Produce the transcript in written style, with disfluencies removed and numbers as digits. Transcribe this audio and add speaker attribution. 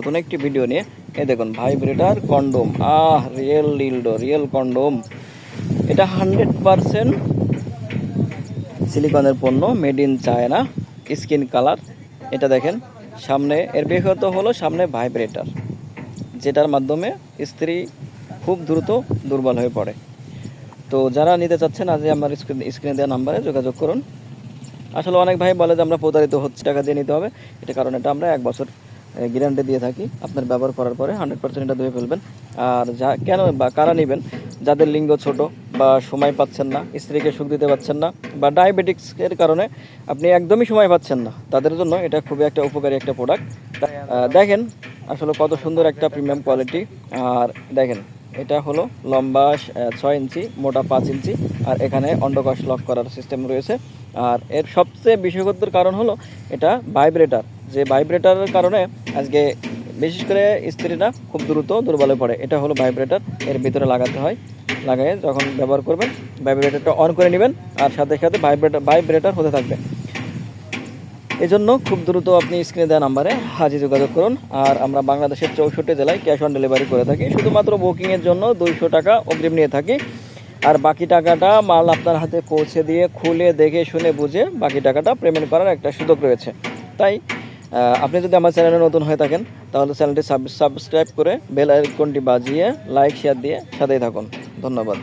Speaker 1: নতুন একটি ভিডিও নিয়ে। এই দেখুন vibrator condom, real dildo, real condom. এটা 100% সিলিকনের পণ্য, made in China, skin colour. এটা দেখেন সামনে এর বিশেষত হলো সামনে ভাইব্রেটার, যেটার মাধ্যমে স্ত্রী খুব দ্রুত দুর্বল হয়ে পড়ে। তো যারা নিতে চাচ্ছেন আজ আমার স্ক্রিনে দেওয়া নাম্বারে যোগাযোগ করুন। আসলে অনেক ভাই বলে যে আমরা প্রতারিত হচ্ছে, টাকা দিয়ে নিতে হবে। এটা কারণ এটা আমরা 1 বছর গ্যারান্টি দিয়ে থাকি। আপনার ব্যবহার করার পরে 100% এটা ধুয়ে ফেলবেন। আর যা কেন বা কারা নেবেন, যাদের লিঙ্গ ছোট বা সময় পাচ্ছেন না, স্ত্রীকে সুখ দিতে পারছেন না, বা ডায়াবেটিক্সের কারণে আপনি একদমই সময় পাচ্ছেন না, তাদের জন্য এটা খুবই একটা উপকারী একটা প্রোডাক্ট। দেখেন আসলে কত সুন্দর একটা প্রিমিয়াম কোয়ালিটি। আর দেখেন এটা হলো লম্বা 6 ইঞ্চি, মোটা 5 ইঞ্চি, আর এখানে অন্ডকোষ লক করার সিস্টেম রয়েছে। আর এর সবচেয়ে বিশেষত্বর কারণ হলো এটা ভাইব্রেটার, যে ভাইব্রেটারের কারণে আজকে বিশেষ করে স্ত্রীরা খুব দ্রুত দুর্বল হয়ে পড়ে। এটা হলো ভাইব্রেটার, এর ভিতরে লাগাতে হয়। লাগায়ে যখন ব্যবহার করবেন ভাইব্রেটারটা অন করে নেবেন, আর সাথে সাথে ভাইব্রেটার হতে থাকবে। এই জন্য খুব দ্রুত আপনি স্ক্রিনে দেওয়া নাম্বারে আজই যোগাযোগ করুন। আর আমরা বাংলাদেশের 64 জেলায় ক্যাশ অন ডেলিভারি করে থাকি। শুধুমাত্র বুকিংয়ের জন্য 200 টাকা অগ্রিম নিয়ে থাকি, আর বাকি টাকাটা মাল আপনার হাতে পৌঁছে দিয়ে খুলে দেখে শুনে বুঝে বাকি টাকাটা পেমেন্ট করার একটা সুযোগ রয়েছে। তাই আপনি যদি আমার চ্যানেলে নতুন হয়ে থাকেন তাহলে চ্যানেলটি সাবস্ক্রাইব করে বেল আইকনটি বাজিয়ে লাইক শেয়ার দিয়ে সাথেই থাকুন। ধন্যবাদ।